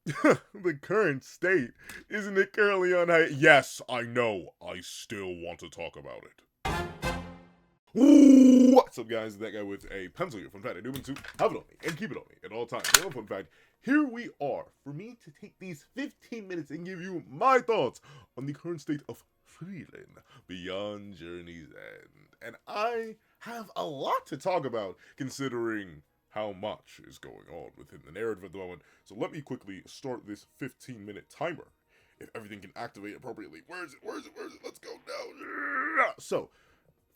The current state, isn't it currently on high? Yes, I know. I still want to talk about it. What's up, guys? That guy with a pencil here. Fun fact, I do mean to have it on me and keep it on me at all times. Well, fun fact, here we are for me to take these 15 minutes and give you my thoughts on the current state of Frieren Beyond Journey's End. And I have a lot to talk about considering how much is going on within the narrative at the moment. So let me quickly start this 15-minute timer. If everything can activate appropriately. Where is it? Where is it? Where is it? Let's go now. So,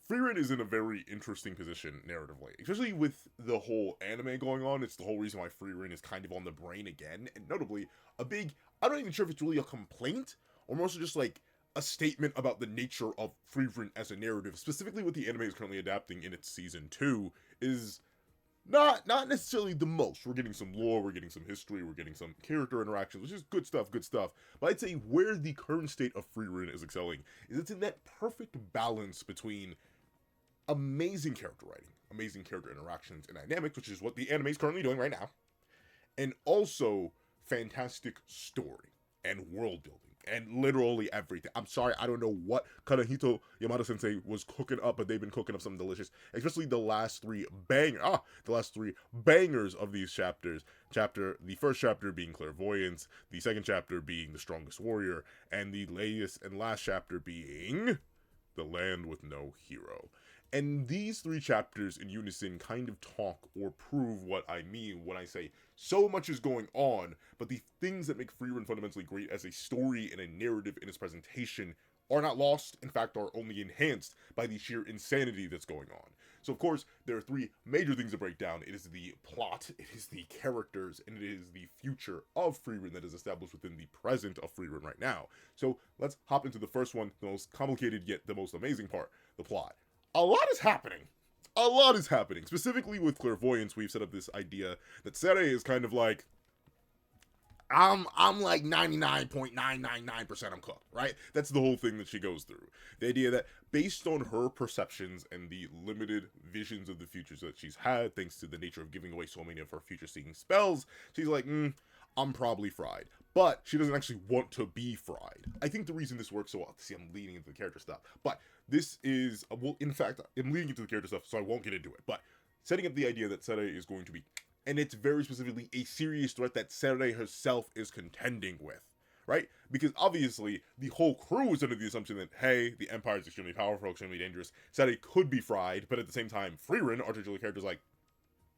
Frieren is in a very interesting position narratively, especially with the whole anime going on. It's the whole reason why Frieren is kind of on the brain again, and notably, a big, I'm not even sure if it's really a complaint, or more so just like a statement about the nature of Frieren as a narrative, specifically what the anime is currently adapting in its season 2, is not necessarily the most. We're getting some lore, we're getting some history, we're getting some character interactions, which is good stuff, good stuff. But I'd say where the current state of Frieren is excelling is it's in that perfect balance between amazing character writing, amazing character interactions and dynamics, which is what the anime is currently doing right now, and also fantastic story and world building and literally everything. I'm sorry, I don't know what Kanahito Yamada Sensei was cooking up, but they've been cooking up something delicious. Especially the last three bangers of these chapters. The first chapter being Clairvoyance, the second chapter being The Strongest Warrior, and the latest and last chapter being The Land with No Hero. And these three chapters in unison kind of talk or prove what I mean when I say so much is going on, but the things that make Frieren fundamentally great as a story and a narrative in its presentation are not lost, in fact, are only enhanced by the sheer insanity that's going on. So, of course, there are three major things to break down. It is the plot, it is the characters, and it is the future of Frieren that is established within the present of Frieren right now. So, let's hop into the first one, the most complicated yet the most amazing part, the plot. A lot is happening. A lot is happening. Specifically with Clairvoyance, we've set up this idea that Serie is kind of like, I'm like 99.999% I'm cooked, right? That's the whole thing that she goes through. The idea that based on her perceptions and the limited visions of the futures that she's had, thanks to the nature of giving away so many of her future seeing spells, she's like, I'm probably fried. But she doesn't actually want to be fried. I think the reason this works so well, see, I'm leading into the character stuff, but this is, well, in fact, I'm leading into the character stuff, so I won't get into it, but setting up the idea that Serie is going to be, and it's very specifically a serious threat that Serie herself is contending with, right? Because obviously, the whole crew is under the assumption that, hey, the Empire is extremely powerful, extremely dangerous, Serie could be fried, but at the same time, Frieren, our titular character, is like,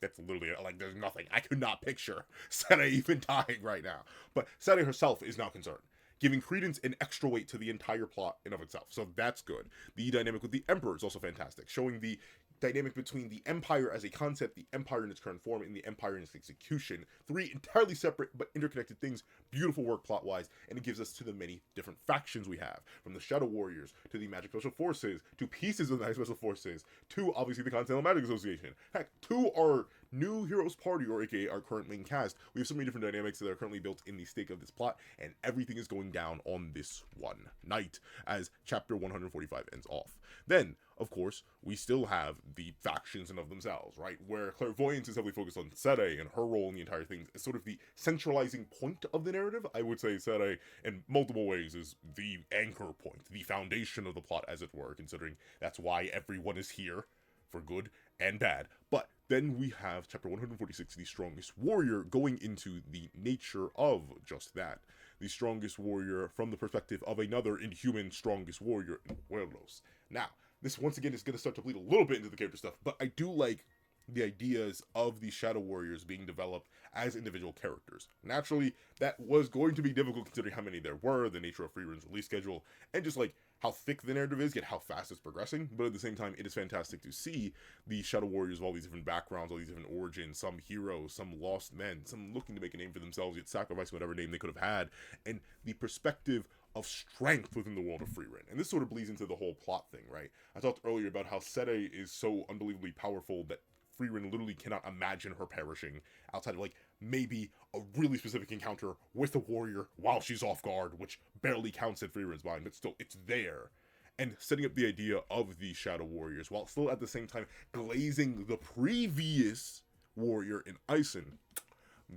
that's literally, like, there's nothing. I could not picture Serie even dying right now. But Serie herself is now concerned, giving credence and extra weight to the entire plot in of itself. So that's good. The dynamic with the Emperor is also fantastic, showing the dynamic between the Empire as a concept, the Empire in its current form, and the Empire in its execution. Three entirely separate but interconnected things. Beautiful work plot-wise, and it gives us to the many different factions we have, from the Shadow Warriors, to the Magic Special Forces, to pieces of the Magic Special Forces, to obviously the Continental Magic Association. Heck, to our new Heroes Party, or aka our current main cast. We have so many different dynamics that are currently built in the stake of this plot, and everything is going down on this one night as chapter 145 ends off. Then, of course, we still have the factions and of themselves, right? Where Clairvoyance is heavily focused on Serie and her role in the entire thing is sort of the centralizing point of the narrative. I would say Serie, in multiple ways, is the anchor point, the foundation of the plot, as it were, considering that's why everyone is here, for good and bad. But then we have chapter 146, the strongest warrior, going into the nature of just that. The strongest warrior from the perspective of another inhuman strongest warrior in Huerlos. Now, this once again is going to start to bleed a little bit into the character stuff, but I do like the ideas of the Shadow Warriors being developed as individual characters. Naturally, that was going to be difficult considering how many there were, the nature of Frieren's release schedule, and just like how thick the narrative is, yet how fast it's progressing. But at the same time, it is fantastic to see the Shadow Warriors of all these different backgrounds, all these different origins, some heroes, some lost men, some looking to make a name for themselves, yet sacrificing whatever name they could have had, and the perspective of strength within the world of Frieren. And this sort of bleeds into the whole plot thing, right? I talked earlier about how Serie is so unbelievably powerful that Frieren literally cannot imagine her perishing outside of like maybe a really specific encounter with a warrior while she's off guard, which barely counts in Frieren's mind, but still it's there. And setting up the idea of the Shadow Warriors while still at the same time glazing the previous warrior in Ison.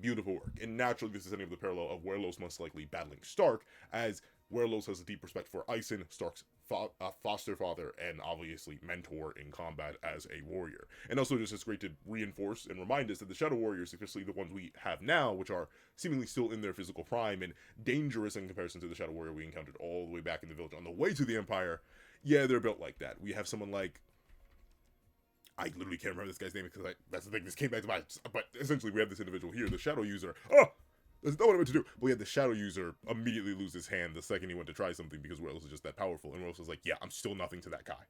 Beautiful work. And naturally, this is setting up the parallel of Werlos most likely battling Stark, as Werlos has a deep respect for Ison, Stark's foster father, and obviously mentor in combat as a warrior. And also, just it's great to reinforce and remind us that the Shadow Warriors, especially the ones we have now, which are seemingly still in their physical prime and dangerous in comparison to the Shadow Warrior we encountered all the way back in the village on the way to the Empire, yeah, they're built like that. We have someone like, I literally can't remember this guy's name because that's the thing, this came back to mind. But essentially, we have this individual here, the Shadow User. Oh! There's no one what to do. But we had the Shadow User immediately lose his hand the second he went to try something because Werlos is just that powerful. And Werlos was like, yeah, I'm still nothing to that guy.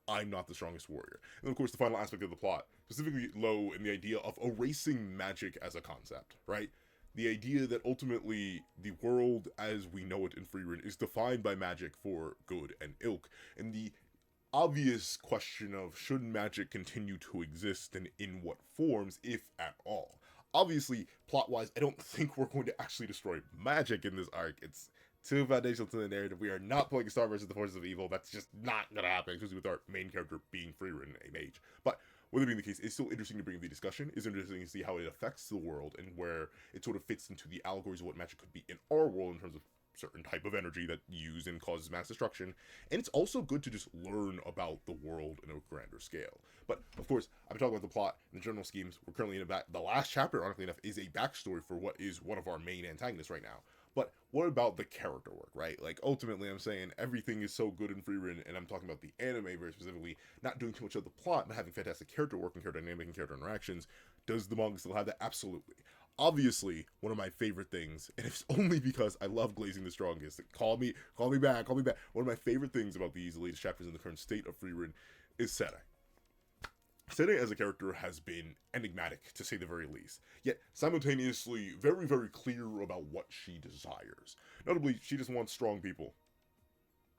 I'm not the strongest warrior. And then, of course, the final aspect of the plot, specifically low in the idea of erasing magic as a concept, right? The idea that ultimately the world as we know it in Frieren is defined by magic for good and ilk. And the obvious question of should magic continue to exist and in what forms, if at all. Obviously, plot-wise, I don't think we're going to actually destroy magic in this arc. It's too foundational to the narrative. We are not playing Star versus the Forces of Evil. That's just not going to happen, especially with our main character being Frieren, a mage. But with it being the case, it's still interesting to bring the discussion. It's interesting to see how it affects the world and where it sort of fits into the allegories of what magic could be in our world in terms of certain type of energy that you use and causes mass destruction. And it's also good to just learn about the world in a grander scale. But of course, I'm talking about the plot and the general schemes. We're currently in the last chapter, ironically enough, is a backstory for what is one of our main antagonists right now. But what about the character work, right? Like, ultimately, I'm saying everything is so good in Frieren, and I'm talking about the anime very specifically, not doing too much of the plot, but having fantastic character work and character dynamic and character interactions. Does the manga still have that? Absolutely. Obviously, one of my favorite things, and it's only because I love Glazing the Strongest. Call me back. One of my favorite things about these latest chapters in the current state of Frieren is Serie. Serie as a character has been enigmatic, to say the very least, yet simultaneously very, very clear about what she desires. Notably, she just wants strong people.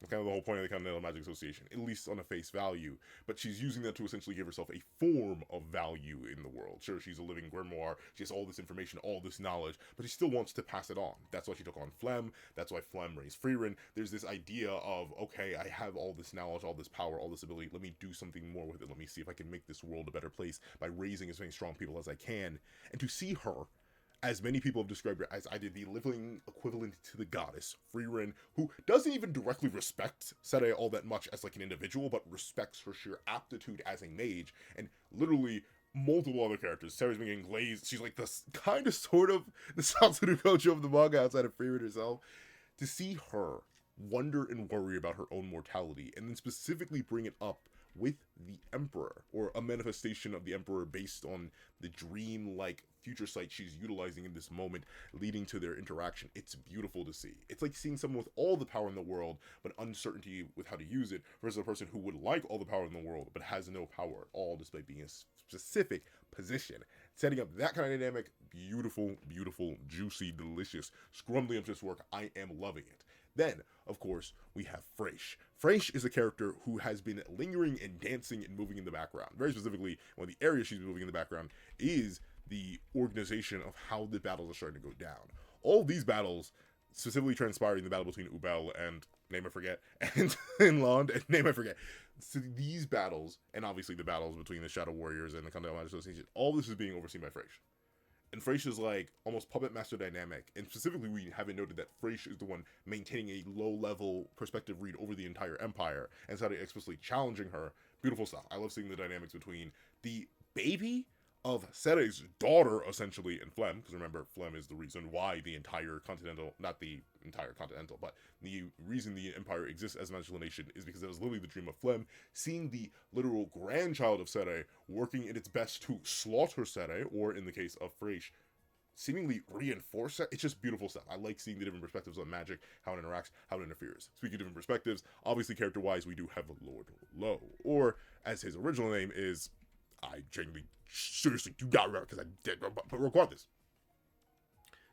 That's kind of the whole point of the Continental Magic Association, at least on a face value. But she's using that to essentially give herself a form of value in the world. Sure, she's a living grimoire, she has all this information, all this knowledge, but she still wants to pass it on. That's why she took on Flem, that's why Flem raised Frieren. There's this idea of, okay, I have all this knowledge, all this power, all this ability, let me do something more with it. Let me see if I can make this world a better place by raising as many strong people as I can. And to see her, as many people have described her as either the living equivalent to the goddess, Frieren, who doesn't even directly respect Serie all that much as like an individual, but respects her sheer aptitude as a mage, and literally multiple other characters. Serie's been getting glazed. She's like the kind of sort of the Satoru Gojo of the manga outside of Frieren herself. To see her wonder and worry about her own mortality, and then specifically bring it up with the Emperor, or a manifestation of the Emperor based on the dream-like future sight she's utilizing in this moment, leading to their interaction. It's beautiful to see. It's like seeing someone with all the power in the world, but uncertainty with how to use it, versus a person who would like all the power in the world, but has no power at all, despite being in a specific position. Setting up that kind of dynamic, beautiful, beautiful, juicy, delicious, scrumdiddlyumptious work. I am loving it. Then, of course, we have Fraiche. Fraiche is a character who has been lingering and dancing and moving in the background. Very specifically, one of the areas she's moving in the background is the organization of how the battles are starting to go down. All these battles, specifically transpiring the battle between Ubel and, name I forget, and Inland, and name I forget. So these battles, and obviously the battles between the Shadow Warriors and the Continental Magic Association, all this is being overseen by Fraiche. And Fraiche is like almost puppet master dynamic, and specifically we haven't noted that Fraiche is the one maintaining a low-level perspective read over the entire empire, and started explicitly challenging her. Beautiful stuff. I love seeing the dynamics between the baby of Serie's daughter, essentially, and Flem, because remember, Flem is the reason why the entire continental, not the entire continental, but the reason the empire exists as a magical nation is because it was literally the dream of Flem, seeing the literal grandchild of Serie working in its best to slaughter Serie, or in the case of Fraiche, seemingly reinforce it. It's just beautiful stuff. I like seeing the different perspectives on magic, how it interacts, how it interferes. Speaking of different perspectives, obviously character-wise, we do have Lord Low, or as his original name is, I genuinely, seriously do not remember because I did, but regardless,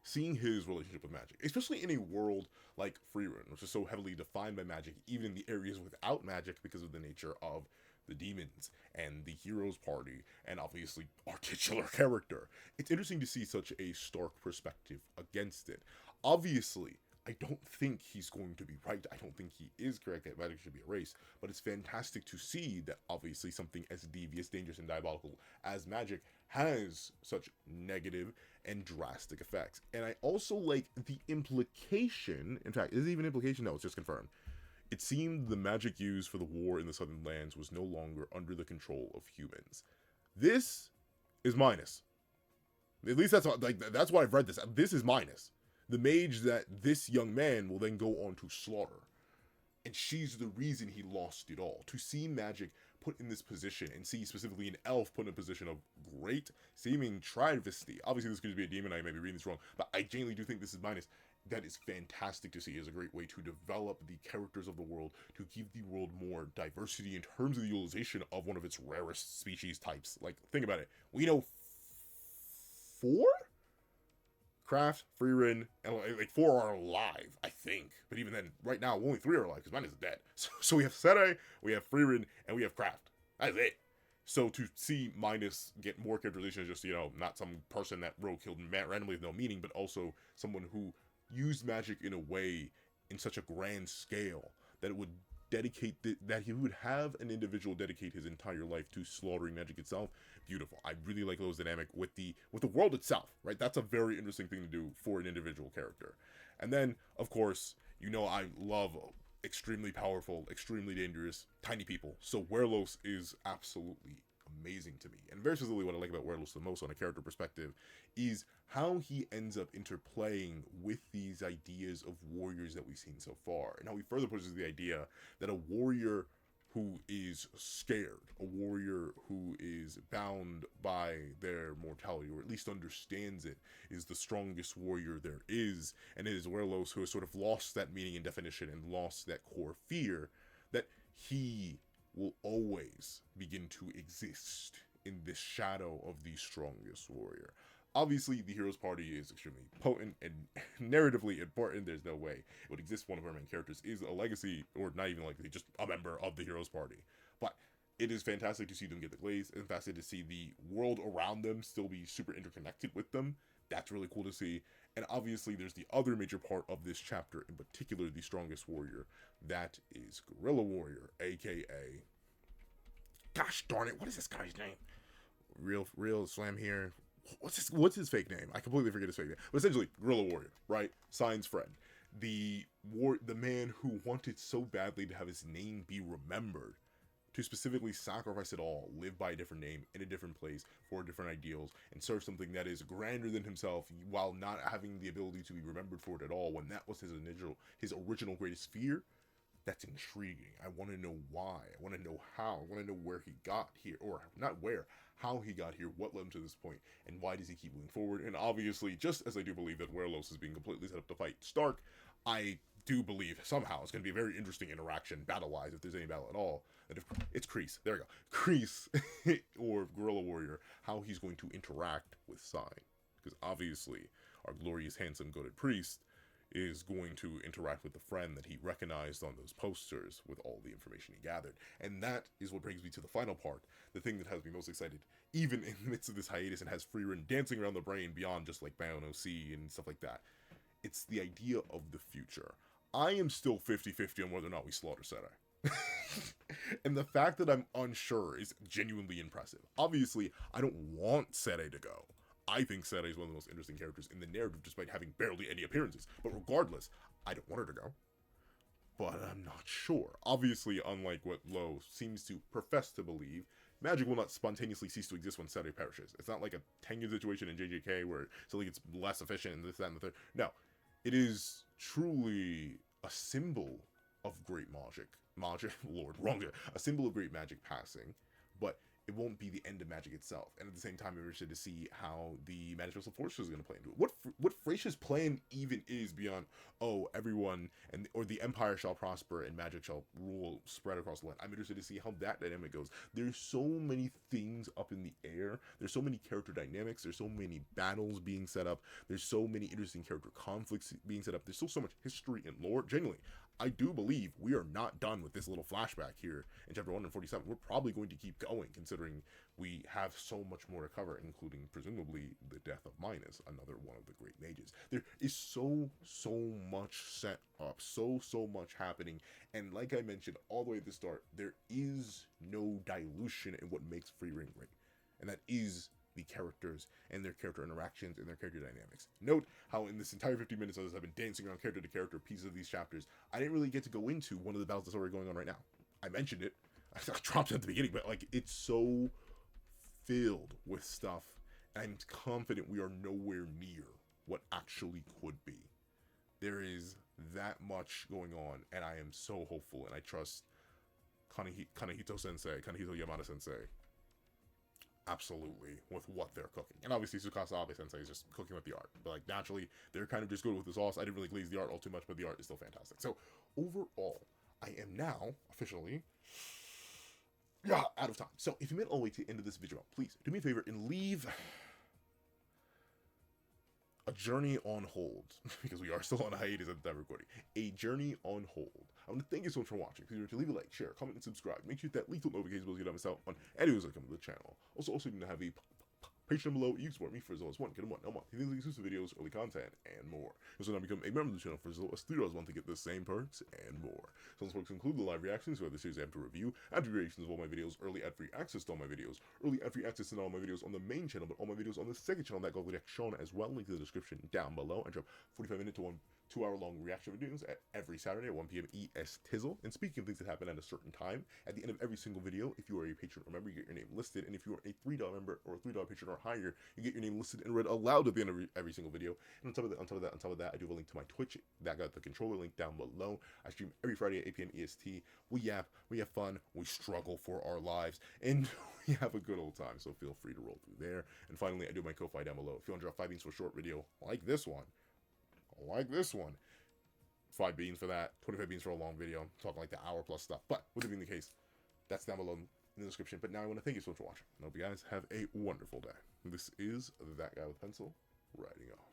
seeing his relationship with magic, especially in a world like Frieren, which is so heavily defined by magic, even in the areas without magic because of the nature of the demons and the hero's party, and obviously our titular character. It's interesting to see such a stark perspective against it. Obviously, I don't think he's going to be right. I don't think he is correct that magic should be erased. But it's fantastic to see that obviously something as devious, dangerous, and diabolical as magic has such negative and drastic effects. And I also like the implication. In fact, is it even implication? No, it's just confirmed. It seemed the magic used for the war in the Southern Lands was no longer under the control of humans. This is minus. At least that's why I've read this. This is minus. The mage that this young man will then go on to slaughter. And she's the reason he lost it all. To see magic put in this position, and see specifically an elf put in a position of great seeming travesty. Obviously, this could be a demon, I may be reading this wrong, but I genuinely do think this is minus. That is fantastic to see. It's a great way to develop the characters of the world, to give the world more diversity in terms of the utilization of one of its rarest species types. Like, think about it. We know 4? Kraft, Frieren, and like 4 are alive, I think. But even then, right now, only 3 are alive, because mine is dead. So we have Serie, we have Frieren, and we have Kraft. That's it. So to see Minus get more characterization as just, not some person that Ro killed randomly with no meaning, but also someone who used magic in a way, in such a grand scale, that it would dedicate, that he would have an individual dedicate his entire life to slaughtering magic itself. Beautiful. I really like those dynamic with the world itself, right? That's a very interesting thing to do for an individual character. And then, of course, I love extremely powerful, extremely dangerous, tiny people. So Werlos is absolutely amazing to me. And very specifically, what I like about Werlos the most on a character perspective is how he ends up interplaying with these ideas of warriors that we've seen so far, and how he further pushes the idea that a warrior who is scared, a warrior who is bound by their mortality, or at least understands it, is the strongest warrior there is. And it is Werlos who has sort of lost that meaning and definition and lost that core fear, that he will always begin to exist in this shadow of the strongest warrior. Obviously, the hero's party is extremely potent and narratively important. There's no way it would exist. One of our main characters is a legacy, or not even legacy, just a member of the hero's party. But it is fantastic to see them get the glaze, and fantastic to see the world around them still be super interconnected with them. That's really cool to see. And obviously, there's the other major part of this chapter, in particular, the strongest warrior. That is Gorilla Warrior, aka... Gosh darn it, what is this guy's name? Real Slam here. What's his fake name? I completely forget his fake name. But essentially, Gorilla Warrior, right? Sign's friend. The man who wanted so badly to have his name be remembered, to specifically sacrifice it all, live by a different name, in a different place, for different ideals, and serve something that is grander than himself, while not having the ability to be remembered for it at all, when that was his original greatest fear. That's intriguing. I want to know why. I want to know how. I want to know where he got here, or not where, how he got here, what led him to this point, and why does he keep moving forward. And obviously, just as I do believe that Werlos is being completely set up to fight Stark, I do believe somehow it's going to be a very interesting interaction, battle-wise, if there's any battle at all. That if it's Kreese, there we go, Kreese, or Gorilla Warrior, how he's going to interact with Sign. Because obviously, our glorious, handsome, goated priest is going to interact with the friend that he recognized on those posters with all the information he gathered. And that is what brings me to the final part, the thing that has me most excited, even in the midst of this hiatus, and has Frieren dancing around the brain beyond just like Bayon OC and stuff like that. It's the idea of the future. I am still 50-50 on whether or not we slaughter Serie. And the fact that I'm unsure is genuinely impressive. Obviously, I don't want Serie to go. I think Serie is one of the most interesting characters in the narrative, despite having barely any appearances. But regardless, I don't want her to go. But I'm not sure. Obviously, unlike what Lo seems to profess to believe, magic will not spontaneously cease to exist when Serie perishes. It's not like a Tengu situation in JJK where suddenly gets less efficient and this, that, and the third. No. It is truly a symbol of great magic. Lord, wrong. A symbol of great magic passing. But it won't be the end of magic itself. And at the same time, I'm interested to see how the Magical Forces is going to play into it. What Frasia's plan even is beyond, everyone or the Empire shall prosper and magic shall rule spread across the land. I'm interested to see how that dynamic goes. There's so many things up in the air. There's so many character dynamics. There's so many battles being set up. There's so many interesting character conflicts being set up. There's still so much history and lore. Genuinely, I do believe we are not done with this little flashback here in chapter 147. We're probably going to keep going, considering we have so much more to cover, including presumably the death of Minos, another one of the great mages. There is so much set up, so much happening, and like I mentioned all the way at the start, there is no dilution in what makes Frieren great, and that is the characters and their character interactions and their character dynamics. Note how in this entire 50 minutes as I've been dancing around character to character pieces of these chapters, I didn't really get to go into one of the battles that's already going on right now. I mentioned it, I dropped it at the beginning, but like, it's so filled with stuff, and I'm confident we are nowhere near what actually could be. There is that much going on, and I am so hopeful, and I trust Kanehito Yamada Sensei absolutely with what they're cooking. And obviously Tsukasa Abe Sensei is just cooking with the art, but like, naturally they're kind of just good with the sauce. I didn't really glaze the art all too much, but the art is still fantastic. So overall, I am now officially out of time. So if you made it all the way to the end of this video, please do me a favor and leave a journey on hold, because we are still on hiatus at the time recording. A journey on hold. I want to thank you so much for watching. Please remember to leave a like, share, comment, and subscribe. Make sure that link to notifications so you don't miss out on any videos that come to the channel. Also, you can have a Patreon below. You can support me for as low as $1, get $1 a month. You can exclusive videos, early content, and more. You also now become a member of the channel for as low as $3 a month to get the same perks and more. Some perks include the live reactions, where the series I have to review, ad-free reactions of all my videos, early ad-free access to all my videos, early ad-free access to not all my videos on the main channel, but all my videos on the second channel that go reaction as well. Link in the description down below. I drop 45-minute to 2-hour-long reaction videos every Saturday at 1 p.m. EST. And speaking of things that happen at a certain time, at the end of every single video, if you are a patron or member, you get your name listed. And if you are a $3 member or a $3 patron or higher, you get your name listed and read aloud at the end of every single video. And on top of that, I do have a link to my Twitch. That got the controller link down below. I stream every Friday at 8 p.m. EST. We have fun, we struggle for our lives, and we have a good old time. So feel free to roll through there. And finally, I do my Ko-Fi down below. If you want to drop 5 beans for a short video like this one, 5 beans for that, 25 beans for a long video. I'm talking like the hour plus stuff. But with it being the case, that's down below in the description. But now I want to thank you so much for watching. I hope you guys have a wonderful day. This is That Guy with Pencil, writing off.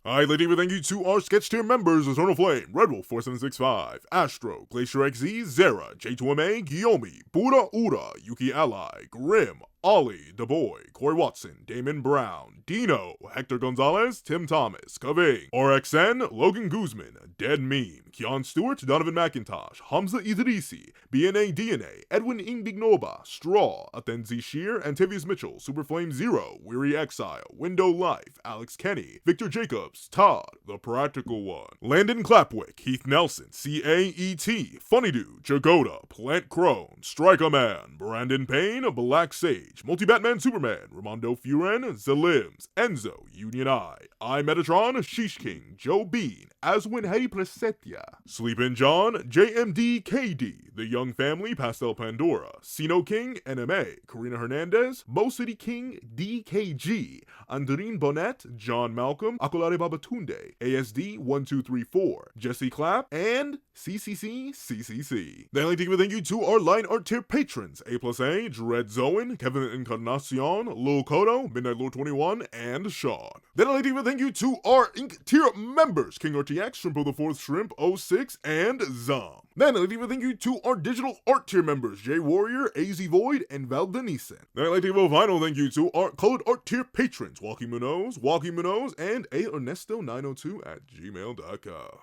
Alright, lady, thank you to our sketch tier members: Eternal Flame, Red Wolf 4765, Astro, Glacier XZ, Zera, J2MA, Guillaume, Buddha Ura, Yuki Ally, Grim, Ollie, The Boy, Corey Watson, Damon Brown, Dino, Hector Gonzalez, Tim Thomas, Kaving, RXN, Logan Guzman, Dead Meme, Keon Stewart, Donovan McIntosh, Hamza Idrisi, BNA DNA, Edwin Ingbignoba, Straw, Atenzi Shear, Antavius Mitchell, Superflame Zero, Weary Exile, Window Life, Alex Kenny, Victor Jacobs, Todd, The Practical One, Landon Clapwick, Heath Nelson, CAET, Funny Dude, Jagoda, Plant Crone, Striker Man, Brandon Payne, Black Sage, Multi-Batman Superman, Ramondo Frieren, Zalims, Enzo, Union I Metatron, Sheesh King, Joe Bean, Aswin Harry Presetia, Sleepin' John, JMD KD, The Young Family, Pastel Pandora, Sino King, NMA, Karina Hernandez, Mo City King, DKG, Andrine Bonnet, John Malcolm, Akolare Babatunde, ASD 1234, Jesse Clapp, and CCC. Then I'd like to give a thank you to our line art tier patrons: A+A, Dread Zoan, Kevin Encarnacion, Lil Kodo, Midnight Lord 21, and Sean. Then I'd like to give a thank you to our Inc. tier members: King RTX, Shrimp of the 4th Shrimp 06, and Zom. Then I'd like to give a thank you to our digital art tier members: J Warrior, AZ Void, and Val Denison. Then I'd like to give a final thank you to our colored art tier patrons: Walkie Munoz, and A Ernesto902 at gmail.com.